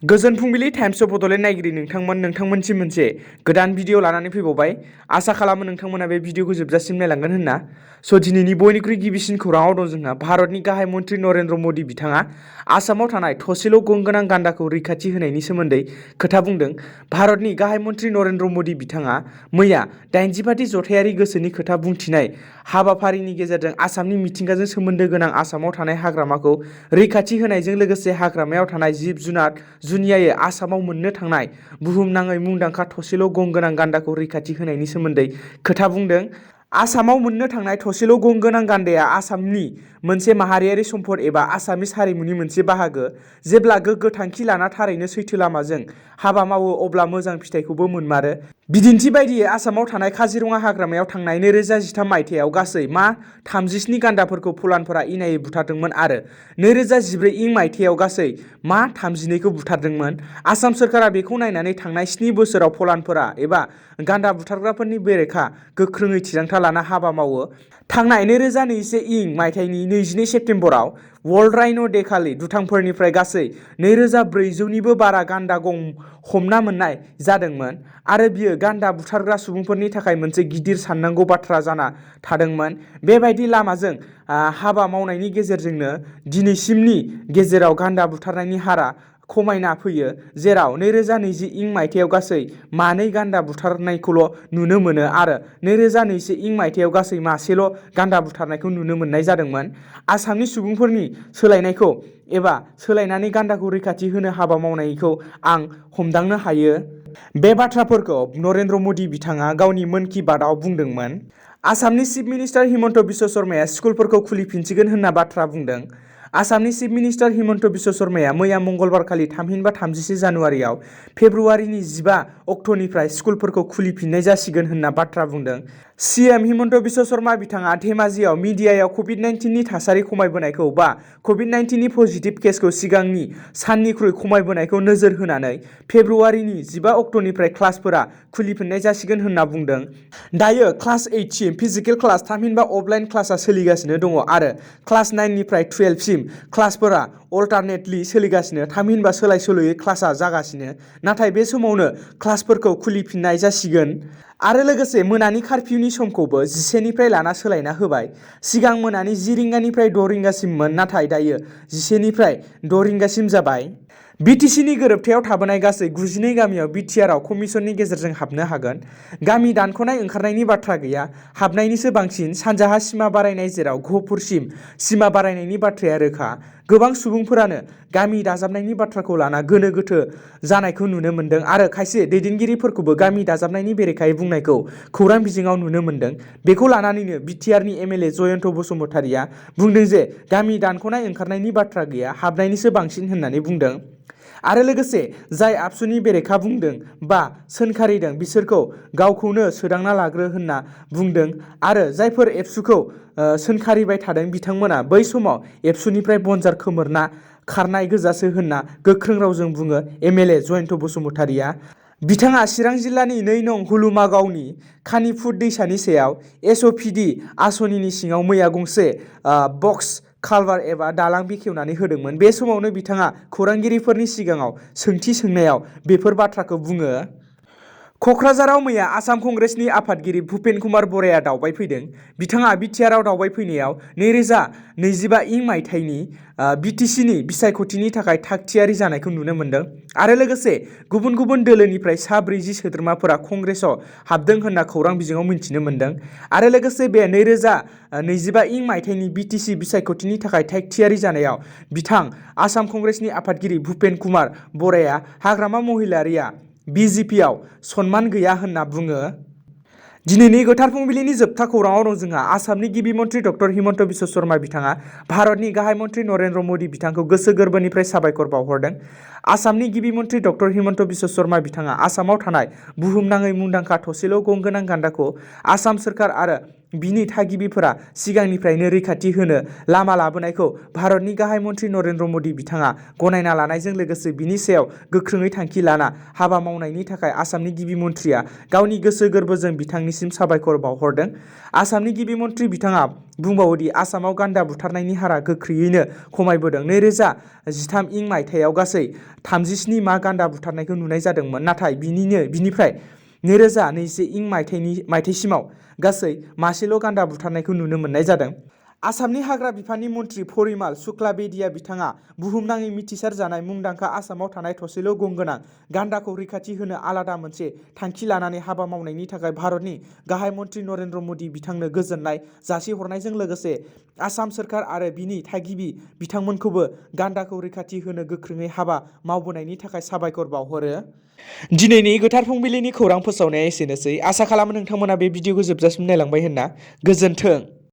गोजोन फुंबिलि times of Bodoland नायगिरि नोंथांमोनसिम मोनसे गोदान भिडिअ लानानै फैबावबाय। आसा खालामो नोंथांमोना बे भिडिअखौ जोबजासिम नायलांगोन होनना। दिनैनि बयनिख्रुइ गिबिसिन खौराङाव दं जोंहा भारतनि गाहाय मन्त्रि नरेन्द्र मदि बिथाङा आसामाव थानाय थसेल' गंगोनां गान्दाखौ रैखाथि होनायनि सोमोन्दै खोथा बुंदों। भारतनि गाहाय मन्त्रि नरेन्द्र मदि बिथाङा मैया 85थि जथायारि गोसोनि खोथा बुंथिनाय हाबाफारिनि गेजेरजों आसामनि मिथिंगाजों सोमोन्दो गोनां आसामाव थानाय हाग्रामाखौ रैखाथि होनायजों लोगोसे हाग्रामायाव थानाय जिब जुनार जुनियायै आसामाव मोननो थांनाय बुहुमनाङै मुंदांखा थसेल' गंगोनां गान्दाखौ रैखाथि होनायनि सोमोन्दै खोथा बुंदों। आसामाव मोननो थांनाय थसेल' गंगोनां गान्दाया आसामनि मोनसे माहारियारि सम्पद एबा आसामिस हारिमुनि मोनसे बाहागो। जेब्ला गोग्गो थांखि लाना थारैनो सैथो लामाजों हाबा मावो अब्ला मोजां फिथाइखौबो मोनमारो। बिदिन्थि बायदियै आसामाव थानाय काजिरङा हाग्रामायाव थांनाय 2013 मायथाइयाव गासै 37 गान्दाफोरखौ फलानफोरा इनायै बुथारदोंमोन आरो 2014 मायथाइयाव गासै 32खौ बुथारदोंमोन। आसाम सोरखारा बेखौ नायनानै थांनाय 7 बोसोराव फलानफोरा एबा गान्दा बुथारग्राफोरनि बेरेखा गोख्रोङै थिरांथा लाना हाबा मावो। थांनाय 2021 मायथाइनि 22 सेप्तेम्बराव वर्ल्ड राइन' डे खालि दुथांफोरनिफ्राय गासै 2400निबो बारा गान्दा गं हमना मोननाय जादोंमोन आरो बियो गान्दा बुथारग्रा सुबुंफोरनि थाखाय मोनसे गिदिर साननांगौ बाथ्रा जाना थादोंमोन। बेबायदि लामाजों हाबा मावनायनि गेजेरजोंनो दिनैसिमनि गेजेराव गान्दा बुथारनायनि हारा खमायना फैयो, जेराव 2021 मायथाइयाव गासै 2 गान्दा बुथारनायखौल' नुनो मोनो आरो 2021 मायथाइयाव गासै 1ल' गान्दा बुथारनायखौ नुनो मोननाय जादोंमोन। आसामनि सुबुंफोरनि सोलायनायखौ एबा सोलायनानै गान्दाखौ रैखाथि होनो हाबा मावनायखौ आं हमदांनो हायो। बे बाथ्राफोरखौ नरेन्द्र मदि बिथाङा गावनि मन की बातआव बुंदोंमोन। आसामनि चिफ मिनिस्टार हिमन्त बिश्व शर्माया स्कुलफोरखौ खुलिफिनसिगोन होनना बाथ्रा बुंदों। आसामनि चिफ मिनिस्टार हिमन्त बिश्व शर्माया मैया मंगलबारखालि थामहिनबा 30 जानुवारियाव फेब्रुवारिनि 15 अक्ट'निफ्राय स्कुलफोरखौ खुलिफिननाय जासिगोन होनना बाथ्रा बुंदों। सीएम हिमन्त बिश्व शर्मा बिथाङा धेमाजियाव मिडियायाव कभिड-19नि थासारि खमायबोनायखौ बा कभिड-19नि पजिटिभ केसखौ सिगांनि साननिख्रुइ खमायबोनायखौ नोजोर होनानै फेब्रुवारिनि 15 अक्ट'निफ्राय क्लासफोरा खुलिफिननाय जासिगोन होनना बुंदों। दायो क्लास 8 सिम फिजिकेल क्लास थामहिनबा अफलाइन क्लासआ सोलिगासिनो दङ आरो क्लास 9 निफ्राय 12 सिम क्लासफोरा अल्टारनेटलि सोलिगासिनो थामहिनबा सोलाय सोल'यै क्लासआ जागासिनो। नाथाय बे समावनो क्लासफोरखौ खुलिफिननाय जासिगोन आरो लोगोसे मोनानि कारफिउनि समखौबो 11 निफ्राय लाना सोलायना होबाय। सिगां मोनानि 10 रिंगानिफ्राय 6 रिंगासिममोन, नाथाय दायो 11 निफ्राय 6 रिंगासिम जाबाय। बिटिसिनि गोरोबथायाव थाबोनाय गासै 92 गामियाव बिटिआरआव कमिसननि गेजेरजों हाबनो हागोन। गामि दानख'नाय ओंखारनायनि बाथ्रा गैया, हाबनायनिसो बांसिन। सानजाहा सिमा बारायनाय जेराव घपुरसिम सिमा बारायनायनि बाथ्राया रोखा। गोबां सुबुंफोरानो गामि दाजाबनायनि बाथ्राखौ लाना गोनो गोथो जानायखौ नुनो मोन्दों आरो खायसे दैदेनगिरिफोरखौबो गामि दाजाबनायनि बेरेखायै बुंनायखौ खौरां बिजोङाव नुनो मोन्दों। बेखौ लानानैनो बिटिआरनि एमएलए जयन्त बसुमतारिया बुंदों जे गामि दानख'नाय ओंखारनायनि बाथ्रा गैया, हाबनायनिसो बांसिन होननानै बुंदों। आरो लोगोसे जाय आबसुनि बेरेखा बुंदों बा सोंखारिदों बिसोरखौ गावखौनो सोदांना लाग्रो होनना बुंदों आरो जायफोर एबसुखौ सोंखारिबाय थादों बिथांमोना बै समाव एबसुनिफ्राय बनजार खोमोरना खारनाय गोजासो होनना गोख्रों रावजों बुङो एमएलए जयन्त बसुमतारिया। बिथाङा चिरां जिल्लानि 2 नं हुलुमागावनि खानिफुट दैसानि सायाव एसअपिडि आसनिनि सिङाव मैया गंसे बक्स कालभार एबा दालां बेखेवनानै होदोंमोन। बे समावनो बिथाङा खौरांगिरिफोरनि सिगाङाव सोंथि सोंनायाव बेफोर बाथ्राखौ बुङो। क'क्राझाराव मैया आसाम कंग्रेसनि आफादगिरि भुपेन कुमार बराया दावबायफैदों। बिथाङा बिटिआरआव दावबायफैनायाव 2025 मायथाइनि बिटिसिनि बिसायख'थिनि थाखाय थागथियारि जानायखौ नुनो मोन्दों आरो लोगोसे गुबुन गुबुन दोलोनिफ्राय 40 सोद्रोमाफोरा कंग्रेसआव हाबदों होनना खौरां बिजोङाव मिन्थिनो मोन्दों आरो लोगोसे बे 2025 मायथाइनि बिटिसि बिसायख'थिनि थाखाय थागथियारि जानायाव बिथां आसाम कंग्रेसनि आफादगिरि भुपेन कुमार बराया हाग्रामा महिलारिया बिजेपिआव सनमान गैया होनना बुङो। दिनैनि गोथार फुंबिलिनि जोबथा खौराङाव दं जोंहा आसामनि गिबि मन्त्रि डक्टर हिमन्त बिश्व शर्मा बिथाङा भारतनि गाहाय मन्त्रि नरेन्द्र मदि बिथांखौ गोसो गोरबोनिफ्राय साबायखर बावहरदों। आसामनि गिबि मन्त्रि डक्टर हिमन्त बिश्व शर्मा बिथाङा आसामाव थानाय बुहुमनाङै मुंदांखा थसेल' गं गोनां गान्दाखौ आसाम सोरखार आरो बिनि थागिबिफोरा सिगांनिफ्रायनो रैखाथि होनो लामा लाबोनायखौ भारतनि गाहाय मन्थ्रि नरेन्द्र मदि बिथाङा गनायना लानायजों लोगोसे बिनि सायाव गोख्रोङै थांखि लाना हाबा मावनायनि थाखाय आसामनि गिबि मन्थ्रिया गावनि गोसो गोरबोजों बिथांनिसिम साबायखर बावहरदों। आसामनि गिबि मन्थ्रि बिथाङा बुंबावोदि आसामाव गान्दा बुथारनायनि हारा गोख्रैयैनो खमायबोदों। 2013 इं मायथाइयाव गासै 37 मा गान्दा बुथारनायखौ नुनाय जादोंमोन, नाथाय बिनिफ्राय 2021 इं मायथाइसिमाव गासै मासेल' गान्दा बुथारनायखौ नुनो मोननाय जादों। आसामनि हाग्रा बिफाननि मन्थ्रि परिमाल शुक्ला बेदिया बिथाङा बुहुमनाङै मिथिसार जानाय मुंदांखा आसामाव थानाय थसेल' गं गोनां गान्दाखौ रैखाथि होनो आलादा मोनसे थांखि लानानै हाबा मावनायनि थाखाय भारतनि गाहाय मन्थ्रि नरेन्द्र मदि बिथांनो गोजोननाय जासिहरनायजों लोगोसे आसाम सोरखार आरो बिनि थागिबि बिथांमोनखौबो गान्दाखौ रैखाथि होनो गोख्रोङै हाबा मावबोनायनि थाखाय साबायखर बावहरो। दिनैनि गोथार फुंबिलिनि खौरां फोसावनाया एसेनोसै। आसा खालामो नोंथांमोना बे भिडिअखौ जोबजासिम नायलांबाय होनना। गोजोन्थों।